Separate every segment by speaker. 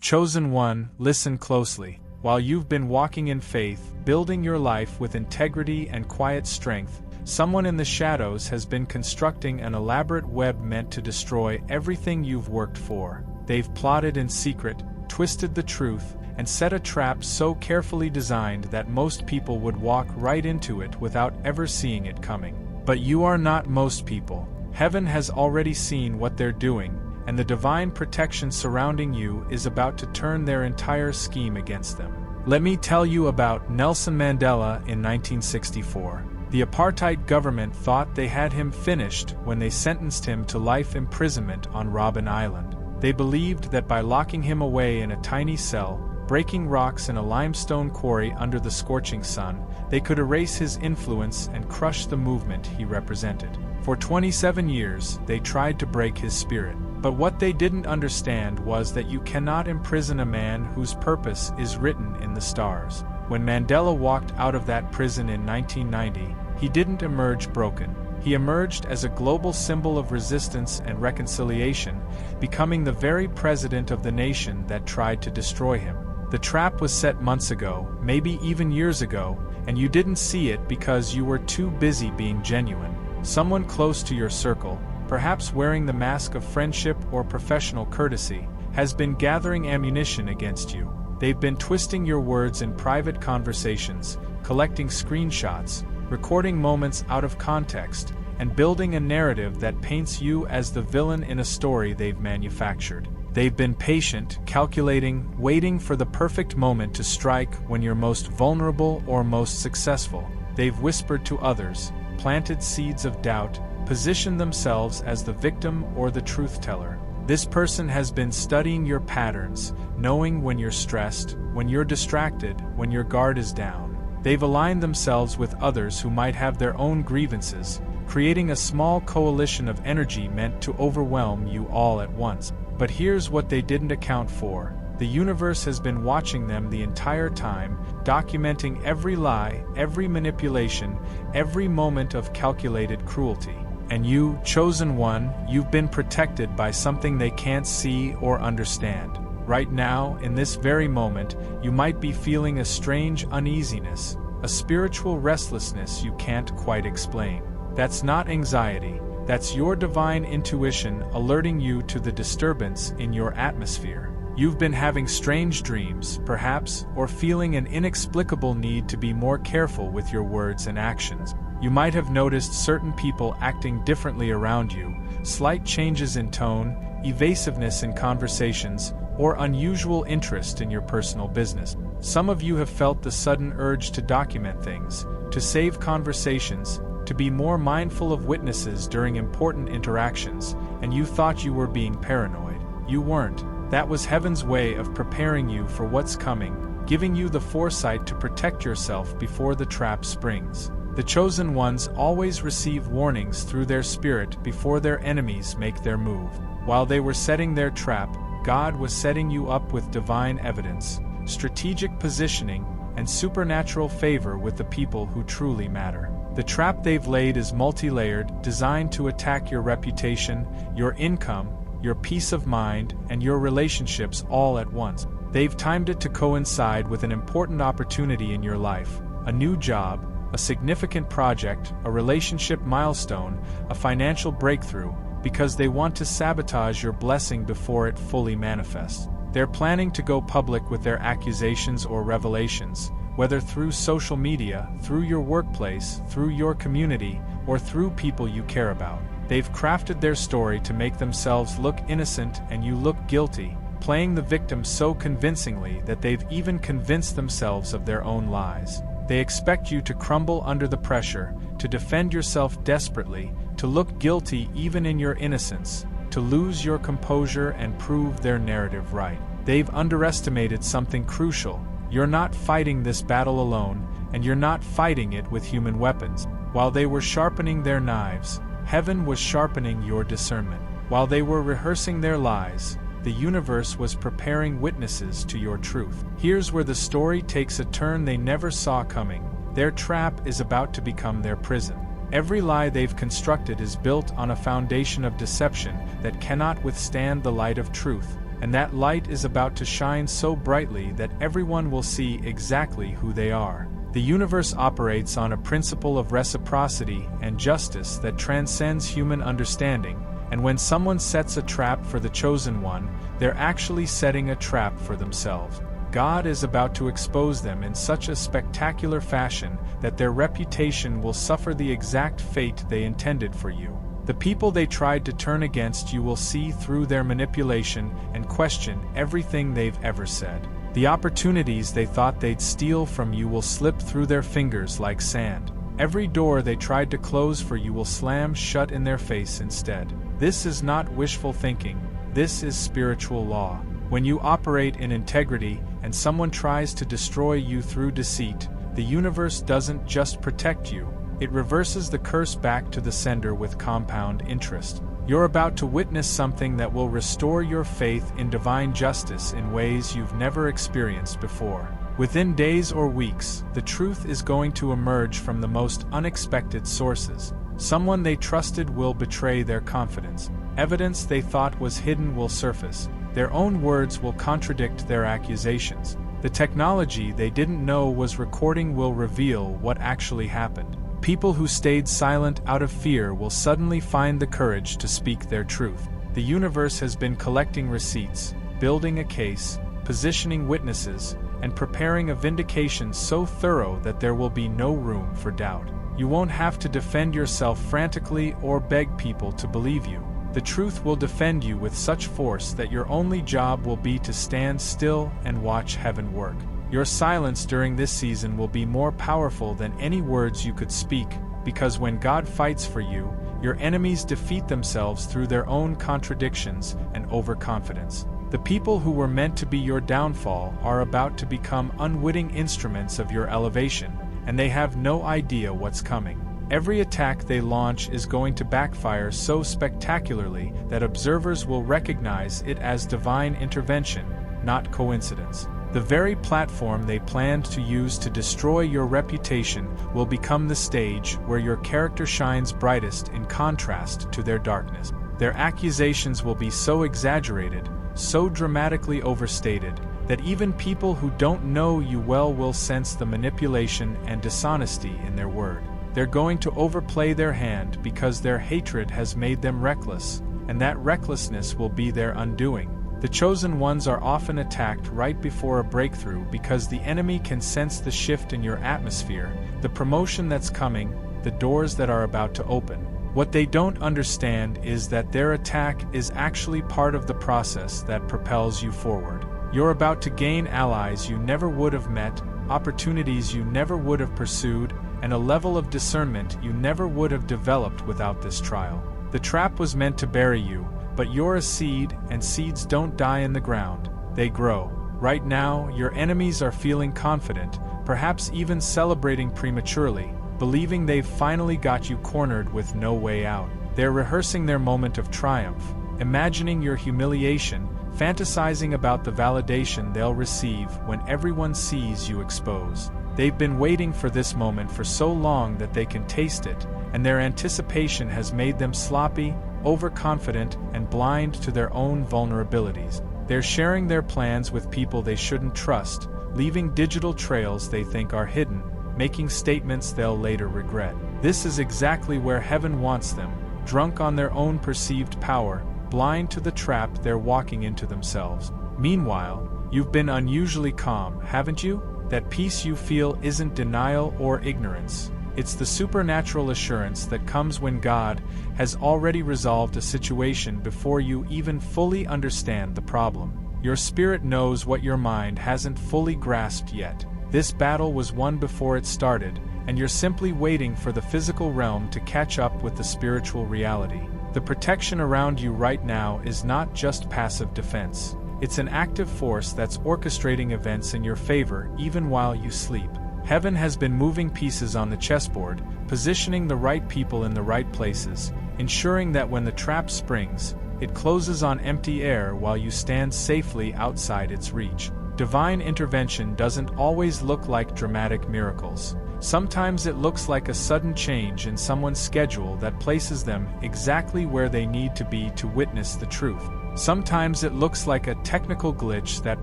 Speaker 1: Chosen one, listen closely. While you've been walking in faith, building your life with integrity and quiet strength, someone in the shadows has been constructing an elaborate web meant to destroy everything you've worked for. They've plotted in secret, twisted the truth, and set a trap so carefully designed that most people would walk right into it without ever seeing it coming. But you are not most people. Heaven has already seen what they're doing, and the divine protection surrounding you is about to turn their entire scheme against them. Let me tell you about Nelson Mandela in 1964. The apartheid government thought they had him finished when they sentenced him to life imprisonment on Robben Island. They believed that by locking him away in a tiny cell, breaking rocks in a limestone quarry under the scorching sun, they could erase his influence and crush the movement he represented. For 27 years, they tried to break his spirit. But what they didn't understand was that you cannot imprison a man whose purpose is written in the stars. When Mandela walked out of that prison in 1990, he didn't emerge broken. He emerged as a global symbol of resistance and reconciliation, becoming the very president of the nation that tried to destroy him. The trap was set months ago, maybe even years ago, and you didn't see it because you were too busy being genuine. Someone close to your circle, perhaps wearing the mask of friendship or professional courtesy, has been gathering ammunition against you. They've been twisting your words in private conversations, collecting screenshots, recording moments out of context, and building a narrative that paints you as the villain in a story they've manufactured. They've been patient, calculating, waiting for the perfect moment to strike when you're most vulnerable or most successful. They've whispered to others, planted seeds of doubt, positioned themselves as the victim or the truth teller. This person has been studying your patterns, knowing when you're stressed, when you're distracted, when your guard is down. They've aligned themselves with others who might have their own grievances, creating a small coalition of energy meant to overwhelm you all at once. But here's what they didn't account for. The universe has been watching them the entire time, documenting every lie, every manipulation, every moment of calculated cruelty. And you, chosen one, you've been protected by something they can't see or understand. Right now, in this very moment, you might be feeling a strange uneasiness, a spiritual restlessness you can't quite explain. That's not anxiety. That's your divine intuition alerting you to the disturbance in your atmosphere. You've been having strange dreams, perhaps, or feeling an inexplicable need to be more careful with your words and actions. You might have noticed certain people acting differently around you, slight changes in tone, evasiveness in conversations, or unusual interest in your personal business. Some of you have felt the sudden urge to document things, to save conversations, to be more mindful of witnesses during important interactions, and you thought you were being paranoid. You weren't. That was heaven's way of preparing you for what's coming, giving you the foresight to protect yourself before the trap springs. The chosen ones always receive warnings through their spirit before their enemies make their move. While they were setting their trap, God was setting you up with divine evidence, strategic positioning, and supernatural favor with the people who truly matter. The trap they've laid is multi-layered, designed to attack your reputation, your income, your peace of mind, and your relationships all at once. They've timed it to coincide with an important opportunity in your life, a new job, a significant project, a relationship milestone, a financial breakthrough, because they want to sabotage your blessing before it fully manifests. They're planning to go public with their accusations or revelations, whether through social media, through your workplace, through your community, or through people you care about. They've crafted their story to make themselves look innocent and you look guilty, playing the victim so convincingly that they've even convinced themselves of their own lies. They expect you to crumble under the pressure, to defend yourself desperately, to look guilty even in your innocence, to lose your composure and prove their narrative right. They've underestimated something crucial. You're not fighting this battle alone, and you're not fighting it with human weapons. While they were sharpening their knives, heaven was sharpening your discernment. While they were rehearsing their lies, the universe was preparing witnesses to your truth. Here's where the story takes a turn they never saw coming. Their trap is about to become their prison. Every lie they've constructed is built on a foundation of deception that cannot withstand the light of truth. and that light is about to shine so brightly that everyone will see exactly who they are. The universe operates on a principle of reciprocity and justice that transcends human understanding, and when someone sets a trap for the chosen one, they're actually setting a trap for themselves. God is about to expose them in such a spectacular fashion that their reputation will suffer the exact fate they intended for you. The people they tried to turn against you will see through their manipulation and question everything they've ever said. The opportunities they thought they'd steal from you will slip through their fingers like sand. Every door they tried to close for you will slam shut in their face instead. This is not wishful thinking, this is spiritual law. When you operate in integrity and someone tries to destroy you through deceit, the universe doesn't just protect you, it reverses the curse back to the sender with compound interest. You're about to witness something that will restore your faith in divine justice in ways you've never experienced before. Within days or weeks, the truth is going to emerge from the most unexpected sources. Someone they trusted will betray their confidence. Evidence they thought was hidden will surface. Their own words will contradict their accusations. The technology they didn't know was recording will reveal what actually happened. People who stayed silent out of fear will suddenly find the courage to speak their truth. The universe has been collecting receipts, building a case, positioning witnesses, and preparing a vindication so thorough that there will be no room for doubt. You won't have to defend yourself frantically or beg people to believe you. The truth will defend you with such force that your only job will be to stand still and watch heaven work. Your silence during this season will be more powerful than any words you could speak, because when God fights for you, your enemies defeat themselves through their own contradictions and overconfidence. The people who were meant to be your downfall are about to become unwitting instruments of your elevation, and they have no idea what's coming. Every attack they launch is going to backfire so spectacularly that observers will recognize it as divine intervention, not coincidence. The very platform they planned to use to destroy your reputation will become the stage where your character shines brightest in contrast to their darkness. Their accusations will be so exaggerated, so dramatically overstated, that even people who don't know you well will sense the manipulation and dishonesty in their word. They're going to overplay their hand because their hatred has made them reckless, and that recklessness will be their undoing. The chosen ones are often attacked right before a breakthrough because the enemy can sense the shift in your atmosphere, the promotion that's coming, the doors that are about to open. What they don't understand is that their attack is actually part of the process that propels you forward. You're about to gain allies you never would have met, opportunities you never would have pursued, and a level of discernment you never would have developed without this trial. The trap was meant to bury you, but you're a seed, and seeds don't die in the ground, they grow. Right now, your enemies are feeling confident, perhaps even celebrating prematurely, believing they've finally got you cornered with no way out. They're rehearsing their moment of triumph, imagining your humiliation, fantasizing about the validation they'll receive when everyone sees you expose. They've been waiting for this moment for so long that they can taste it, and their anticipation has made them sloppy, overconfident, and blind to their own vulnerabilities. They're sharing their plans with people they shouldn't trust, leaving digital trails they think are hidden, making statements they'll later regret. This is exactly where heaven wants them, drunk on their own perceived power, blind to the trap they're walking into themselves. Meanwhile, you've been unusually calm, haven't you? That peace you feel isn't denial or ignorance. It's the supernatural assurance that comes when God has already resolved a situation before you even fully understand the problem. Your spirit knows what your mind hasn't fully grasped yet. This battle was won before it started, and you're simply waiting for the physical realm to catch up with the spiritual reality. The protection around you right now is not just passive defense. It's an active force that's orchestrating events in your favor even while you sleep. Heaven has been moving pieces on the chessboard, positioning the right people in the right places, ensuring that when the trap springs, it closes on empty air while you stand safely outside its reach. Divine intervention doesn't always look like dramatic miracles. Sometimes it looks like a sudden change in someone's schedule that places them exactly where they need to be to witness the truth. Sometimes it looks like a technical glitch that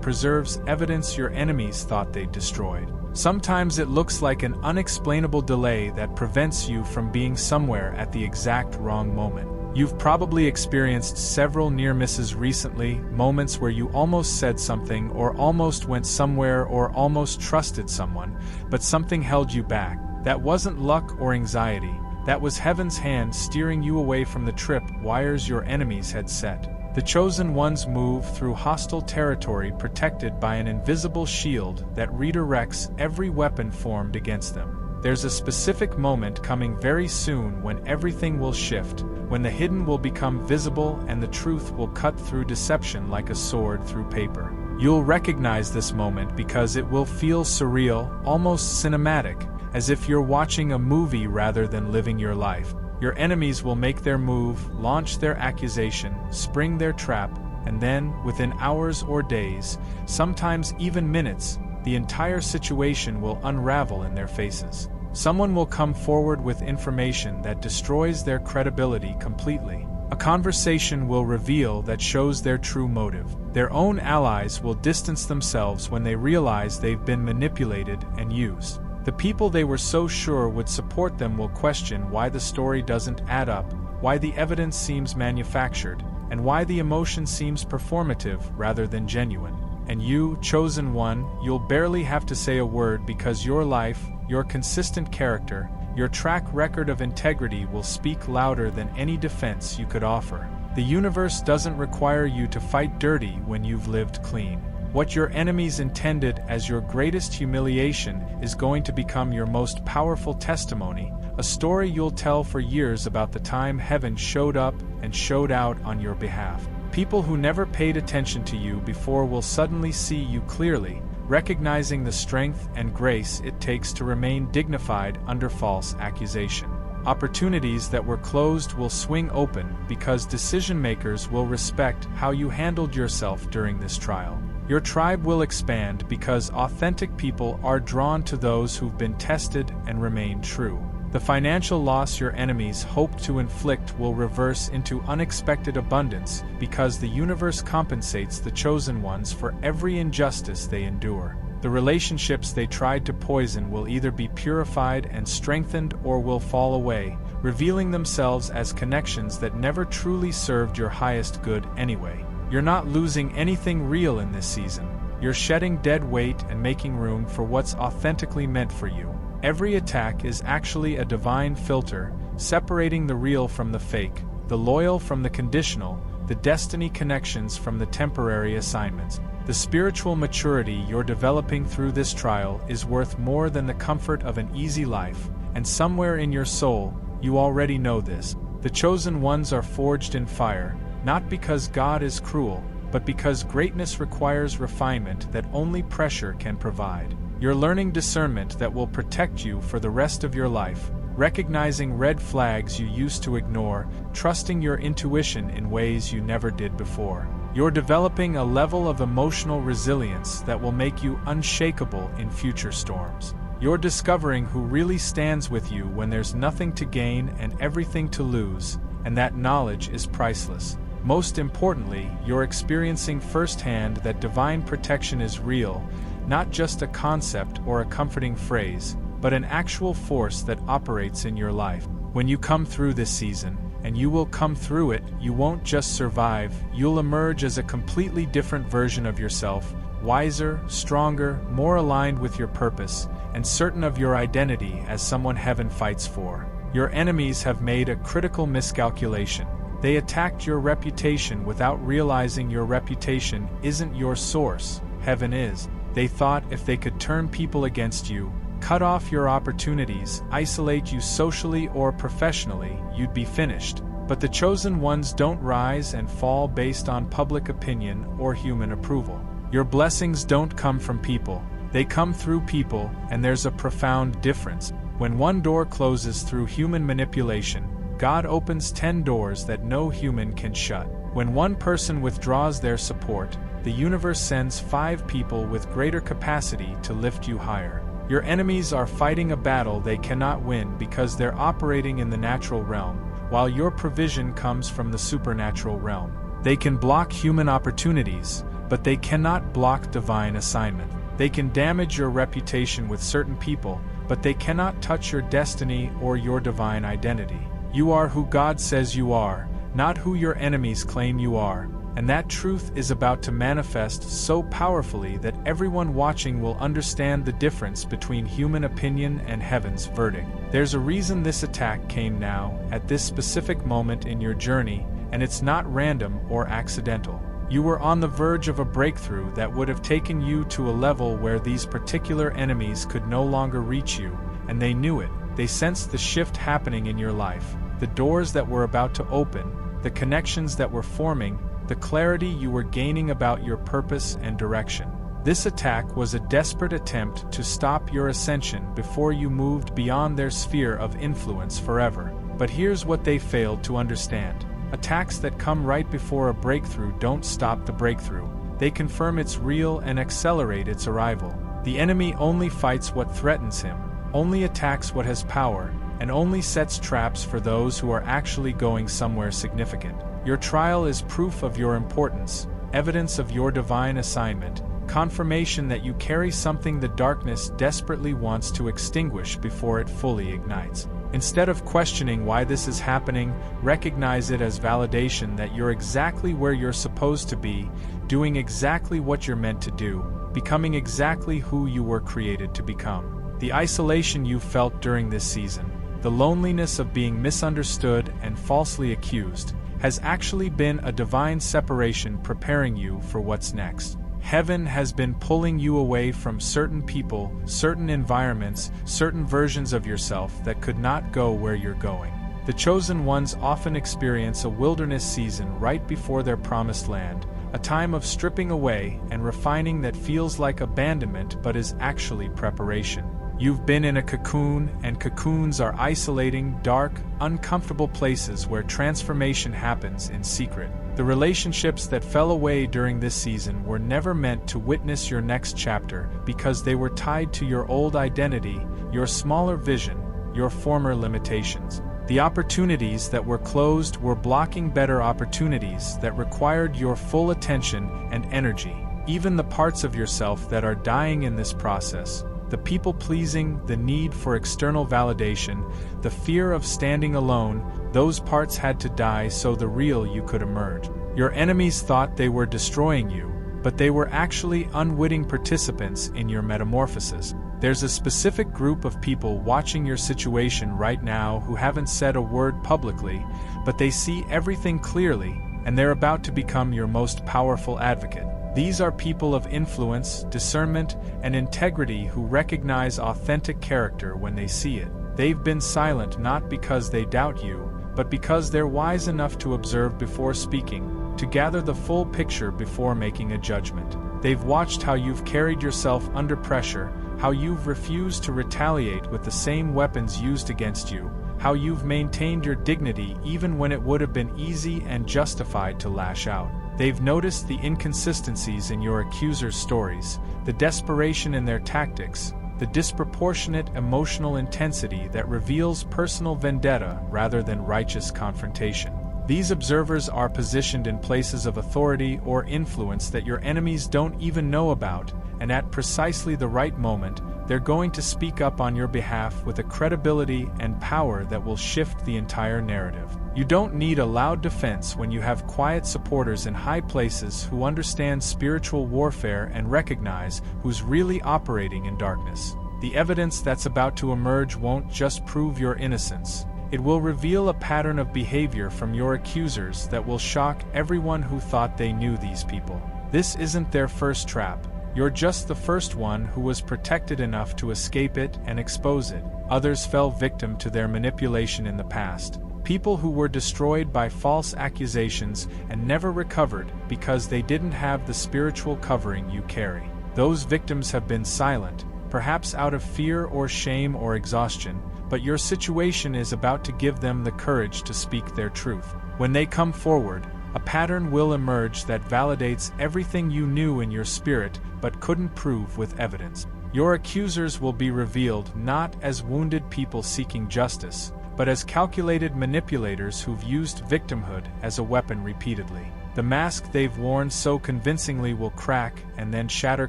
Speaker 1: preserves evidence your enemies thought they'd destroyed. Sometimes it looks like an unexplainable delay that prevents you from being somewhere at the exact wrong moment. You've probably experienced several near misses recently, moments where you almost said something or almost went somewhere or almost trusted someone, but something held you back. That wasn't luck or anxiety. That was heaven's hand steering you away from the trip wires your enemies had set. The chosen ones move through hostile territory protected by an invisible shield that redirects every weapon formed against them. There's a specific moment coming very soon when everything will shift, when the hidden will become visible and the truth will cut through deception like a sword through paper. You'll recognize this moment because it will feel surreal, almost cinematic, as if you're watching a movie rather than living your life. Your enemies will make their move, launch their accusation, spring their trap, and then, within hours or days, sometimes even minutes, the entire situation will unravel in their faces. Someone will come forward with information that destroys their credibility completely. A conversation will reveal that shows their true motive. Their own allies will distance themselves when they realize they've been manipulated and used. The people they were so sure would support them will question why the story doesn't add up, why the evidence seems manufactured, and why the emotion seems performative rather than genuine. And you, chosen one, you'll barely have to say a word because your life, your consistent character, your track record of integrity will speak louder than any defense you could offer. The universe doesn't require you to fight dirty when you've lived clean. What your enemies intended as your greatest humiliation is going to become your most powerful testimony, a story you'll tell for years about the time heaven showed up and showed out on your behalf. People who never paid attention to you before will suddenly see you clearly, recognizing the strength and grace it takes to remain dignified under false accusation. Opportunities that were closed will swing open because decision makers will respect how you handled yourself during this trial. Your tribe will expand because authentic people are drawn to those who've been tested and remain true. The financial loss your enemies hope to inflict will reverse into unexpected abundance because the universe compensates the chosen ones for every injustice they endure. The relationships they tried to poison will either be purified and strengthened or will fall away, revealing themselves as connections that never truly served your highest good anyway. You're not losing anything real in this season. You're shedding dead weight and making room for what's authentically meant for you. Every attack is actually a divine filter, separating the real from the fake, the loyal from the conditional, the destiny connections from the temporary assignments. The spiritual maturity you're developing through this trial is worth more than the comfort of an easy life, and somewhere in your soul, you already know this. The chosen ones are forged in fire, not because God is cruel, but because greatness requires refinement that only pressure can provide. You're learning discernment that will protect you for the rest of your life, recognizing red flags you used to ignore, trusting your intuition in ways you never did before. You're developing a level of emotional resilience that will make you unshakable in future storms. You're discovering who really stands with you when there's nothing to gain and everything to lose, and that knowledge is priceless. Most importantly, you're experiencing firsthand that divine protection is real, not just a concept or a comforting phrase, but an actual force that operates in your life. When you come through this season, and you will come through it, you won't just survive, you'll emerge as a completely different version of yourself, wiser, stronger, more aligned with your purpose, and certain of your identity as someone heaven fights for. Your enemies have made a critical miscalculation. They attacked your reputation without realizing your reputation isn't your source, heaven is. They thought if they could turn people against you, cut off your opportunities, isolate you socially or professionally, you'd be finished. But the chosen ones don't rise and fall based on public opinion or human approval. Your blessings don't come from people, they come through people, and there's a profound difference. When one door closes through human manipulation, God opens 10 doors that no human can shut. When one person withdraws their support, the universe sends 5 people with greater capacity to lift you higher. Your enemies are fighting a battle they cannot win because they're operating in the natural realm, while your provision comes from the supernatural realm. They can block human opportunities, but they cannot block divine assignment. They can damage your reputation with certain people, but they cannot touch your destiny or your divine identity. You are who God says you are, not who your enemies claim you are, and that truth is about to manifest so powerfully that everyone watching will understand the difference between human opinion and heaven's verdict. There's a reason this attack came now, at this specific moment in your journey, and it's not random or accidental. You were on the verge of a breakthrough that would have taken you to a level where these particular enemies could no longer reach you, and they knew it. They sensed the shift happening in your life, the doors that were about to open, the connections that were forming, the clarity you were gaining about your purpose and direction. This attack was a desperate attempt to stop your ascension before you moved beyond their sphere of influence forever. But here's what they failed to understand. Attacks that come right before a breakthrough don't stop the breakthrough. They confirm it's real and accelerate its arrival. The enemy only fights what threatens him, only attacks what has power, and only sets traps for those who are actually going somewhere significant. Your trial is proof of your importance, evidence of your divine assignment, confirmation that you carry something the darkness desperately wants to extinguish before it fully ignites. Instead of questioning why this is happening, recognize it as validation that you're exactly where you're supposed to be, doing exactly what you're meant to do, becoming exactly who you were created to become. The isolation you felt during this season, the loneliness of being misunderstood and falsely accused, has actually been a divine separation preparing you for what's next. Heaven has been pulling you away from certain people, certain environments, certain versions of yourself that could not go where you're going. The chosen ones often experience a wilderness season right before their promised land, a time of stripping away and refining that feels like abandonment but is actually preparation. You've been in a cocoon, and cocoons are isolating, dark, uncomfortable places where transformation happens in secret. The relationships that fell away during this season were never meant to witness your next chapter because they were tied to your old identity, your smaller vision, your former limitations. The opportunities that were closed were blocking better opportunities that required your full attention and energy. Even the parts of yourself that are dying in this process, the people-pleasing, the need for external validation, the fear of standing alone, those parts had to die so the real you could emerge. Your enemies thought they were destroying you, but they were actually unwitting participants in your metamorphosis. There's a specific group of people watching your situation right now who haven't said a word publicly, but they see everything clearly, and they're about to become your most powerful advocate. These are people of influence, discernment, and integrity who recognize authentic character when they see it. They've been silent not because they doubt you, but because they're wise enough to observe before speaking, to gather the full picture before making a judgment. They've watched how you've carried yourself under pressure, how you've refused to retaliate with the same weapons used against you, how you've maintained your dignity even when it would have been easy and justified to lash out. They've noticed the inconsistencies in your accusers' stories, the desperation in their tactics, the disproportionate emotional intensity that reveals personal vendetta rather than righteous confrontation. These observers are positioned in places of authority or influence that your enemies don't even know about, and at precisely the right moment, they're going to speak up on your behalf with a credibility and power that will shift the entire narrative. You don't need a loud defense when you have quiet supporters in high places who understand spiritual warfare and recognize who's really operating in darkness. The evidence that's about to emerge won't just prove your innocence. It will reveal a pattern of behavior from your accusers that will shock everyone who thought they knew these people. This isn't their first trap. You're just the first one who was protected enough to escape it and expose it. Others fell victim to their manipulation in the past. People who were destroyed by false accusations and never recovered because they didn't have the spiritual covering you carry. Those victims have been silent, perhaps out of fear or shame or exhaustion, but your situation is about to give them the courage to speak their truth. When they come forward, a pattern will emerge that validates everything you knew in your spirit but couldn't prove with evidence. Your accusers will be revealed not as wounded people seeking justice, but as calculated manipulators who've used victimhood as a weapon repeatedly. The mask they've worn so convincingly will crack and then shatter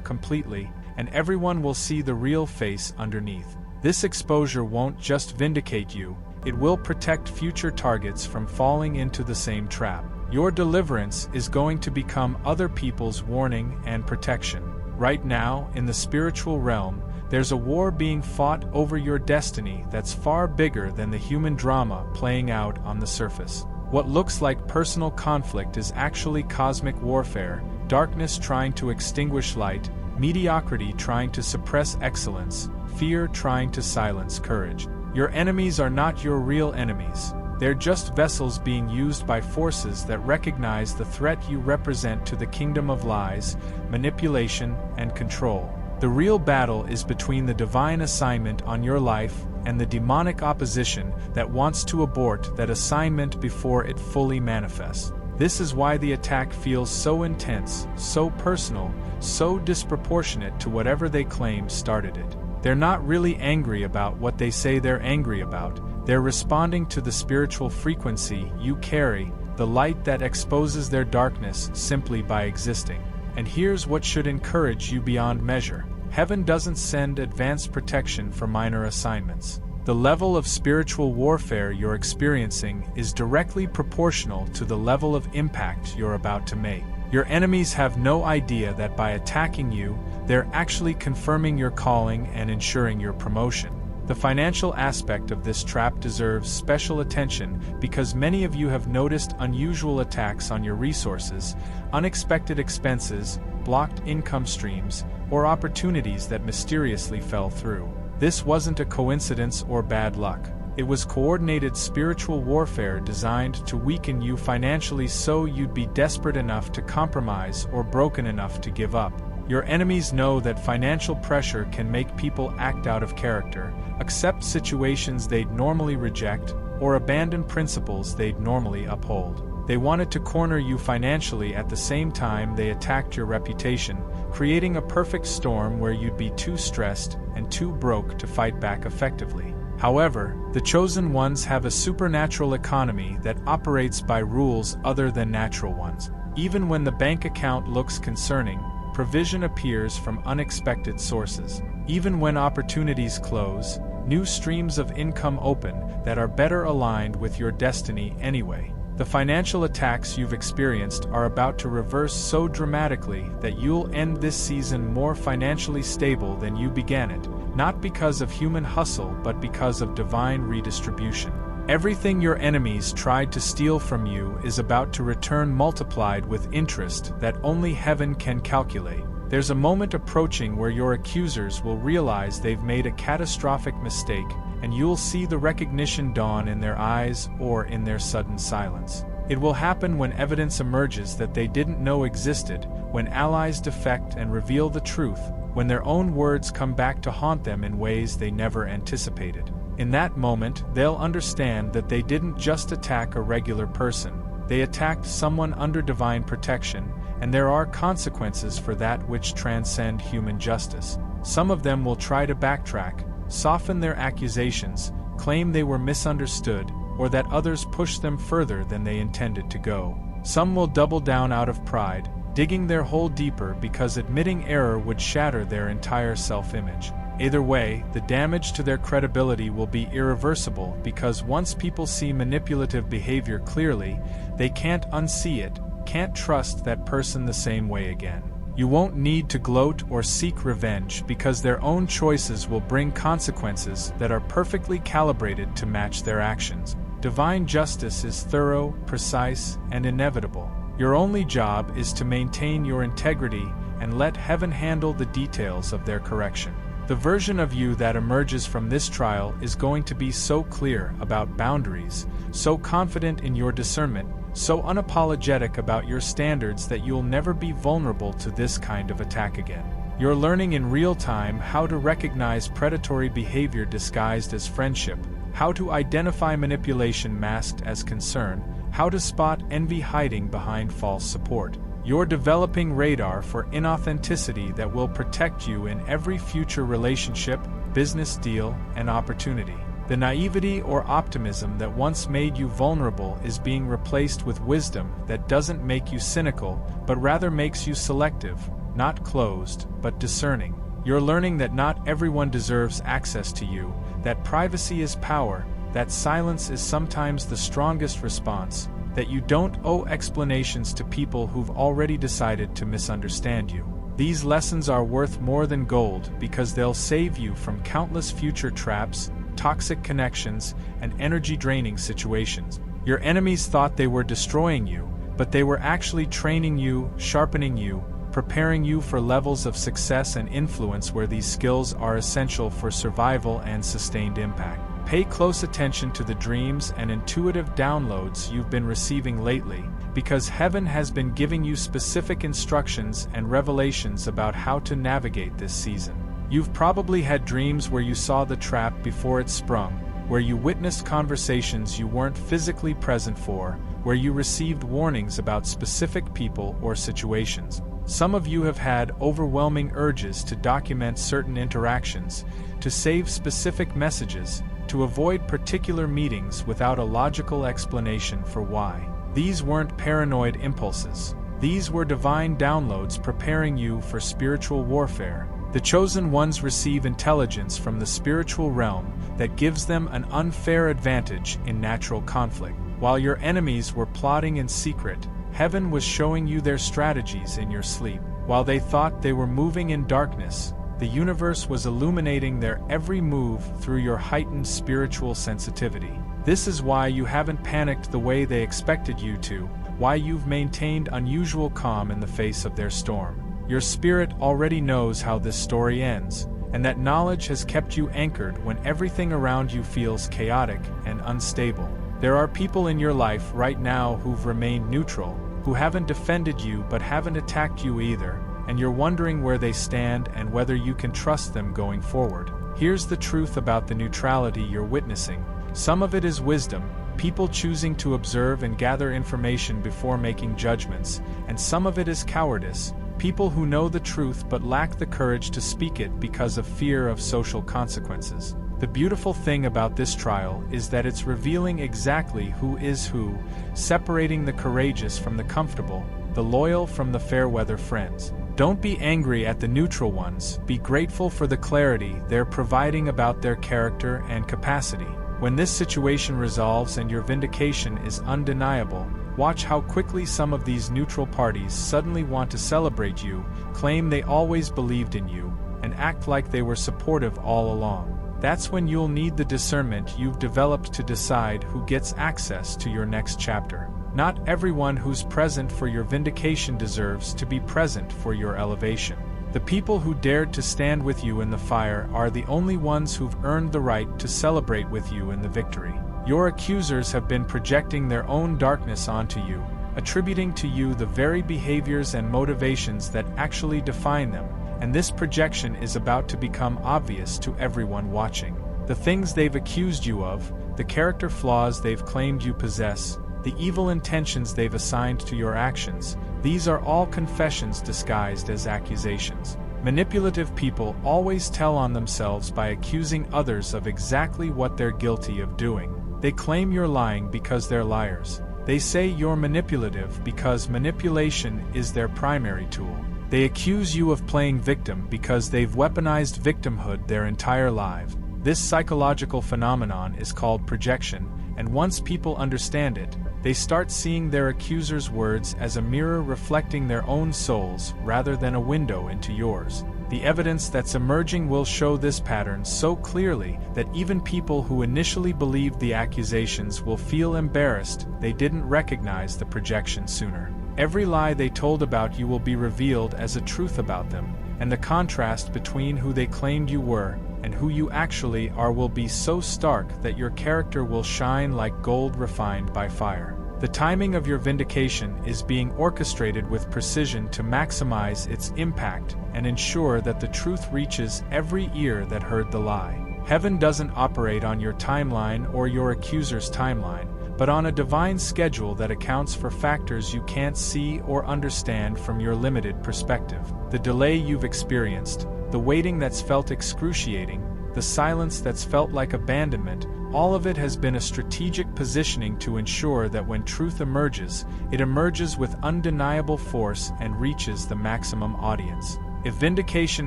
Speaker 1: completely, and everyone will see the real face underneath. This exposure won't just vindicate you, it will protect future targets from falling into the same trap. Your deliverance is going to become other people's warning and protection. Right now, in the spiritual realm, there's a war being fought over your destiny that's far bigger than the human drama playing out on the surface. What looks like personal conflict is actually cosmic warfare, darkness trying to extinguish light, mediocrity trying to suppress excellence, fear trying to silence courage. Your enemies are not your real enemies. They're just vessels being used by forces that recognize the threat you represent to the kingdom of lies, manipulation, and control. The real battle is between the divine assignment on your life and the demonic opposition that wants to abort that assignment before it fully manifests. This is why the attack feels so intense, so personal, so disproportionate to whatever they claim started it. They're not really angry about what they say they're angry about. They're responding to the spiritual frequency you carry, the light that exposes their darkness simply by existing. And here's what should encourage you beyond measure. Heaven doesn't send advanced protection for minor assignments. The level of spiritual warfare you're experiencing is directly proportional to the level of impact you're about to make. Your enemies have no idea that by attacking you, they're actually confirming your calling and ensuring your promotion. The financial aspect of this trap deserves special attention because many of you have noticed unusual attacks on your resources, unexpected expenses, blocked income streams, or opportunities that mysteriously fell through. This wasn't a coincidence or bad luck. It was coordinated spiritual warfare designed to weaken you financially so you'd be desperate enough to compromise or broken enough to give up. Your enemies know that financial pressure can make people act out of character, accept situations they'd normally reject, or abandon principles they'd normally uphold. They wanted to corner you financially at the same time they attacked your reputation, creating a perfect storm where you'd be too stressed and too broke to fight back effectively. However, the chosen ones have a supernatural economy that operates by rules other than natural ones. Even when the bank account looks concerning, provision appears from unexpected sources. Even when opportunities close, new streams of income open that are better aligned with your destiny anyway. The financial attacks you've experienced are about to reverse so dramatically that you'll end this season more financially stable than you began it, not because of human hustle but because of divine redistribution. Everything your enemies tried to steal from you is about to return multiplied with interest that only heaven can calculate. There's a moment approaching where your accusers will realize they've made a catastrophic mistake, and you'll see the recognition dawn in their eyes or in their sudden silence. It will happen when evidence emerges that they didn't know existed, when allies defect and reveal the truth, when their own words come back to haunt them in ways they never anticipated. In that moment, they'll understand that they didn't just attack a regular person, they attacked someone under divine protection, and there are consequences for that which transcend human justice. Some of them will try to backtrack, soften their accusations, claim they were misunderstood, or that others pushed them further than they intended to go. Some will double down out of pride, digging their hole deeper because admitting error would shatter their entire self-image. Either way, the damage to their credibility will be irreversible because once people see manipulative behavior clearly, they can't unsee it, can't trust that person the same way again. You won't need to gloat or seek revenge because their own choices will bring consequences that are perfectly calibrated to match their actions. Divine justice is thorough, precise, and inevitable. Your only job is to maintain your integrity and let heaven handle the details of their correction. The version of you that emerges from this trial is going to be so clear about boundaries, so confident in your discernment, so unapologetic about your standards that you'll never be vulnerable to this kind of attack again. You're learning in real time how to recognize predatory behavior disguised as friendship, how to identify manipulation masked as concern, how to spot envy hiding behind false support. You're developing radar for inauthenticity that will protect you in every future relationship, business deal, and opportunity. The naivety or optimism that once made you vulnerable is being replaced with wisdom that doesn't make you cynical, but rather makes you selective, not closed, but discerning. You're learning that not everyone deserves access to you, that privacy is power, that silence is sometimes the strongest response, that you don't owe explanations to people who've already decided to misunderstand you. These lessons are worth more than gold because they'll save you from countless future traps, toxic connections, and energy-draining situations. Your enemies thought they were destroying you, but they were actually training you, sharpening you, preparing you for levels of success and influence where these skills are essential for survival and sustained impact. Pay close attention to the dreams and intuitive downloads you've been receiving lately, because heaven has been giving you specific instructions and revelations about how to navigate this season. You've probably had dreams where you saw the trap before it sprung, where you witnessed conversations you weren't physically present for, where you received warnings about specific people or situations. Some of you have had overwhelming urges to document certain interactions, to save specific messages, to avoid particular meetings without a logical explanation for why. These weren't paranoid impulses. These were divine downloads preparing you for spiritual warfare. The chosen ones receive intelligence from the spiritual realm that gives them an unfair advantage in natural conflict. While your enemies were plotting in secret, heaven was showing you their strategies in your sleep. While they thought they were moving in darkness, the universe was illuminating their every move through your heightened spiritual sensitivity. This is why you haven't panicked the way they expected you to, why you've maintained unusual calm in the face of their storm. Your spirit already knows how this story ends, and that knowledge has kept you anchored when everything around you feels chaotic and unstable. There are people in your life right now who've remained neutral, who haven't defended you but haven't attacked you either, and you're wondering where they stand and whether you can trust them going forward. Here's the truth about the neutrality you're witnessing. Some of it is wisdom, people choosing to observe and gather information before making judgments, and some of it is cowardice, people who know the truth but lack the courage to speak it because of fear of social consequences. The beautiful thing about this trial is that it's revealing exactly who is who, separating the courageous from the comfortable, the loyal from the fair-weather friends. Don't be angry at the neutral ones, be grateful for the clarity they're providing about their character and capacity. When this situation resolves and your vindication is undeniable, watch how quickly some of these neutral parties suddenly want to celebrate you, claim they always believed in you, and act like they were supportive all along. That's when you'll need the discernment you've developed to decide who gets access to your next chapter. Not everyone who's present for your vindication deserves to be present for your elevation. The people who dared to stand with you in the fire are the only ones who've earned the right to celebrate with you in the victory. Your accusers have been projecting their own darkness onto you, attributing to you the very behaviors and motivations that actually define them, and this projection is about to become obvious to everyone watching. The things they've accused you of, the character flaws they've claimed you possess, the evil intentions they've assigned to your actions, these are all confessions disguised as accusations. Manipulative people always tell on themselves by accusing others of exactly what they're guilty of doing. They claim you're lying because they're liars. They say you're manipulative because manipulation is their primary tool. They accuse you of playing victim because they've weaponized victimhood their entire life. This psychological phenomenon is called projection, and once people understand it, they start seeing their accusers' words as a mirror reflecting their own souls rather than a window into yours. The evidence that's emerging will show this pattern so clearly that even people who initially believed the accusations will feel embarrassed they didn't recognize the projection sooner. Every lie they told about you will be revealed as a truth about them, and the contrast between who they claimed you were and who you actually are will be so stark that your character will shine like gold refined by fire. The timing of your vindication is being orchestrated with precision to maximize its impact and ensure that the truth reaches every ear that heard the lie. Heaven doesn't operate on your timeline or your accuser's timeline, but on a divine schedule that accounts for factors you can't see or understand from your limited perspective. The delay you've experienced, the waiting that's felt excruciating, the silence that's felt like abandonment, all of it has been a strategic positioning to ensure that when truth emerges, it emerges with undeniable force and reaches the maximum audience. If vindication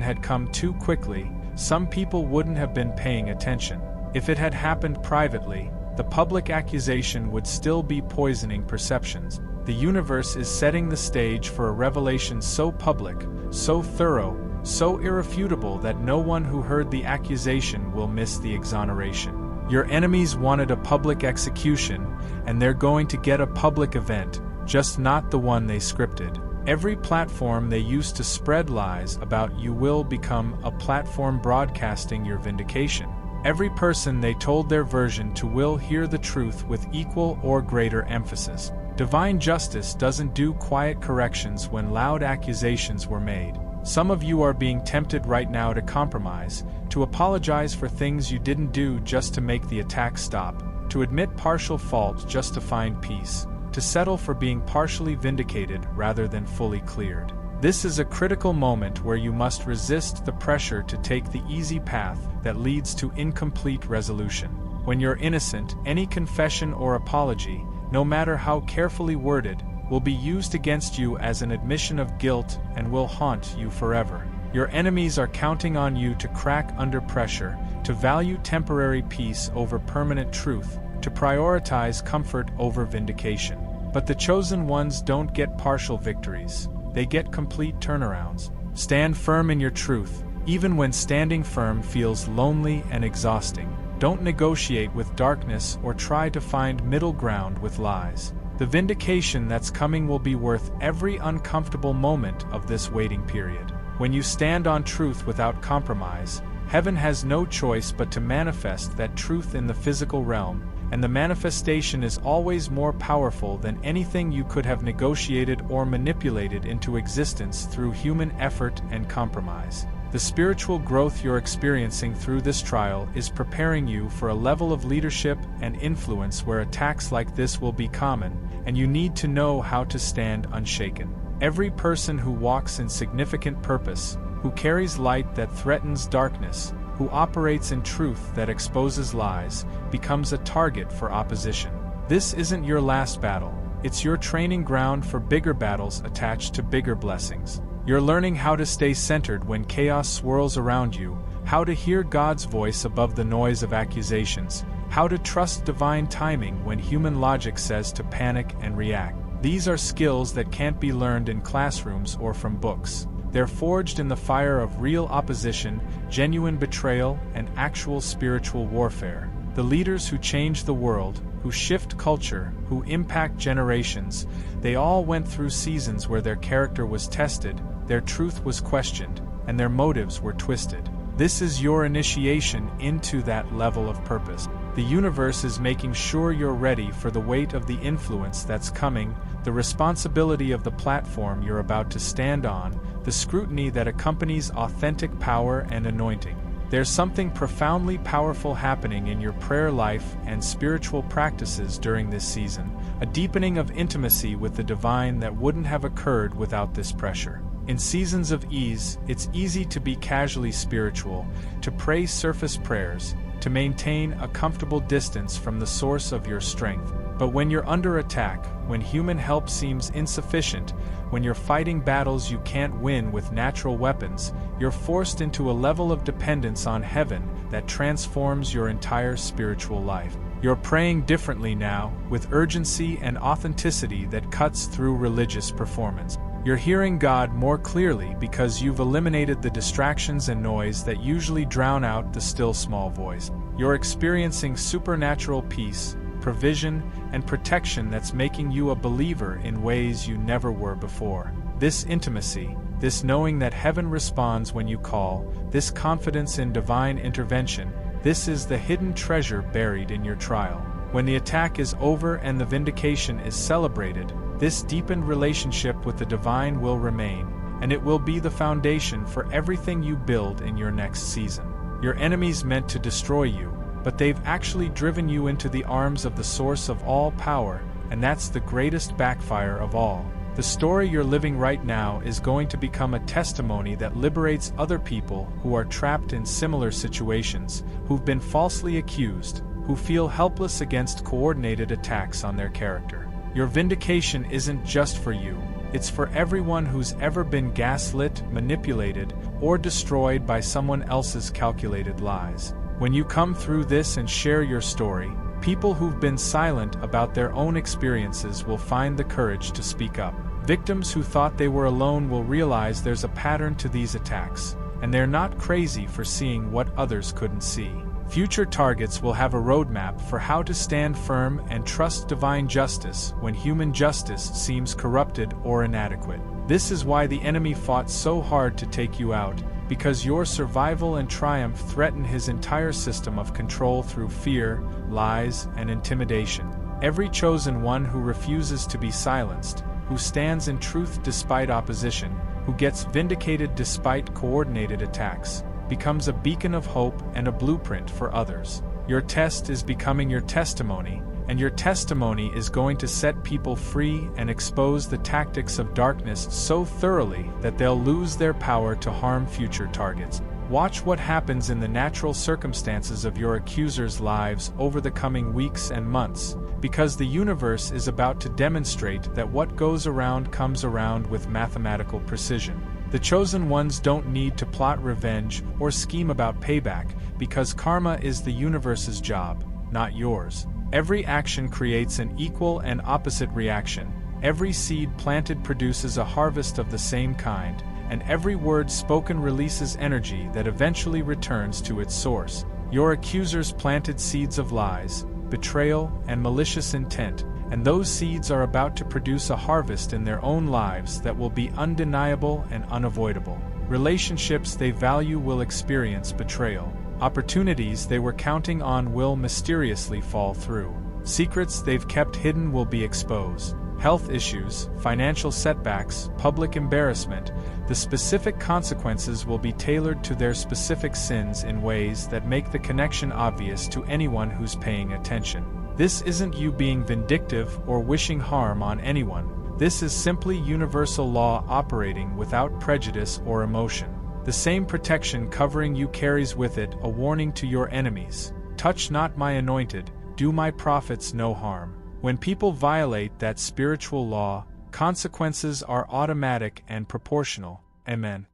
Speaker 1: had come too quickly, some people wouldn't have been paying attention. If it had happened privately, the public accusation would still be poisoning perceptions. The universe is setting the stage for a revelation so public, so thorough, so irrefutable that no one who heard the accusation will miss the exoneration. Your enemies wanted a public execution, and they're going to get a public event, just not the one they scripted. Every platform they used to spread lies about you will become a platform broadcasting your vindication. Every person they told their version to will hear the truth with equal or greater emphasis. Divine justice doesn't do quiet corrections when loud accusations were made. Some of you are being tempted right now to compromise, to apologize for things you didn't do just to make the attack stop, to admit partial fault just to find peace, to settle for being partially vindicated rather than fully cleared. This is a critical moment where you must resist the pressure to take the easy path that leads to incomplete resolution. When you're innocent, any confession or apology, no matter how carefully worded, will be used against you as an admission of guilt and will haunt you forever. Your enemies are counting on you to crack under pressure, to value temporary peace over permanent truth, to prioritize comfort over vindication. But the chosen ones don't get partial victories. They get complete turnarounds. Stand firm in your truth, even when standing firm feels lonely and exhausting. Don't negotiate with darkness or try to find middle ground with lies. The vindication that's coming will be worth every uncomfortable moment of this waiting period. When you stand on truth without compromise, heaven has no choice but to manifest that truth in the physical realm, and the manifestation is always more powerful than anything you could have negotiated or manipulated into existence through human effort and compromise. The spiritual growth you're experiencing through this trial is preparing you for a level of leadership and influence where attacks like this will be common, and you need to know how to stand unshaken. Every person who walks in significant purpose, who carries light that threatens darkness, who operates in truth that exposes lies, becomes a target for opposition. This isn't your last battle, it's your training ground for bigger battles attached to bigger blessings. You're learning how to stay centered when chaos swirls around you, how to hear God's voice above the noise of accusations, how to trust divine timing when human logic says to panic and react. These are skills that can't be learned in classrooms or from books. They're forged in the fire of real opposition, genuine betrayal, and actual spiritual warfare. The leaders who change the world, who shift culture, who impact generations, they all went through seasons where their character was tested, their truth was questioned, and their motives were twisted. This is your initiation into that level of purpose. The universe is making sure you're ready for the weight of the influence that's coming, the responsibility of the platform you're about to stand on, the scrutiny that accompanies authentic power and anointing. There's something profoundly powerful happening in your prayer life and spiritual practices during this season, a deepening of intimacy with the divine that wouldn't have occurred without this pressure. In seasons of ease, it's easy to be casually spiritual, to pray surface prayers, to maintain a comfortable distance from the source of your strength. But when you're under attack, when human help seems insufficient, when you're fighting battles you can't win with natural weapons, you're forced into a level of dependence on heaven that transforms your entire spiritual life. You're praying differently now, with urgency and authenticity that cuts through religious performance. You're hearing God more clearly because you've eliminated the distractions and noise that usually drown out the still small voice. You're experiencing supernatural peace, provision, and protection that's making you a believer in ways you never were before. This intimacy, this knowing that heaven responds when you call, this confidence in divine intervention, this is the hidden treasure buried in your trial. When the attack is over and the vindication is celebrated, this deepened relationship with the divine will remain, and it will be the foundation for everything you build in your next season. Your enemies meant to destroy you, but they've actually driven you into the arms of the source of all power, and that's the greatest backfire of all. The story you're living right now is going to become a testimony that liberates other people who are trapped in similar situations, who've been falsely accused, who feel helpless against coordinated attacks on their character. Your vindication isn't just for you, it's for everyone who's ever been gaslit, manipulated, or destroyed by someone else's calculated lies. When you come through this and share your story, people who've been silent about their own experiences will find the courage to speak up. Victims who thought they were alone will realize there's a pattern to these attacks, and they're not crazy for seeing what others couldn't see. Future targets will have a roadmap for how to stand firm and trust divine justice when human justice seems corrupted or inadequate. This is why the enemy fought so hard to take you out, because your survival and triumph threaten his entire system of control through fear, lies, and intimidation. Every chosen one who refuses to be silenced, who stands in truth despite opposition, who gets vindicated despite coordinated attacks, becomes a beacon of hope and a blueprint for others. Your test is becoming your testimony, and your testimony is going to set people free and expose the tactics of darkness so thoroughly that they'll lose their power to harm future targets. Watch what happens in the natural circumstances of your accusers' lives over the coming weeks and months, because the universe is about to demonstrate that what goes around comes around with mathematical precision. The chosen ones don't need to plot revenge or scheme about payback, because karma is the universe's job, not yours. Every action creates an equal and opposite reaction. Every seed planted produces a harvest of the same kind, and every word spoken releases energy that eventually returns to its source. Your accusers planted seeds of lies, betrayal, and malicious intent, and those seeds are about to produce a harvest in their own lives that will be undeniable and unavoidable. Relationships they value will experience betrayal. Opportunities they were counting on will mysteriously fall through. Secrets they've kept hidden will be exposed. Health issues, financial setbacks, public embarrassment, the specific consequences will be tailored to their specific sins in ways that make the connection obvious to anyone who's paying attention. This isn't you being vindictive or wishing harm on anyone. This is simply universal law operating without prejudice or emotion. The same protection covering you carries with it a warning to your enemies. Touch not my anointed, do my prophets no harm. When people violate that spiritual law, consequences are automatic and proportional. Amen.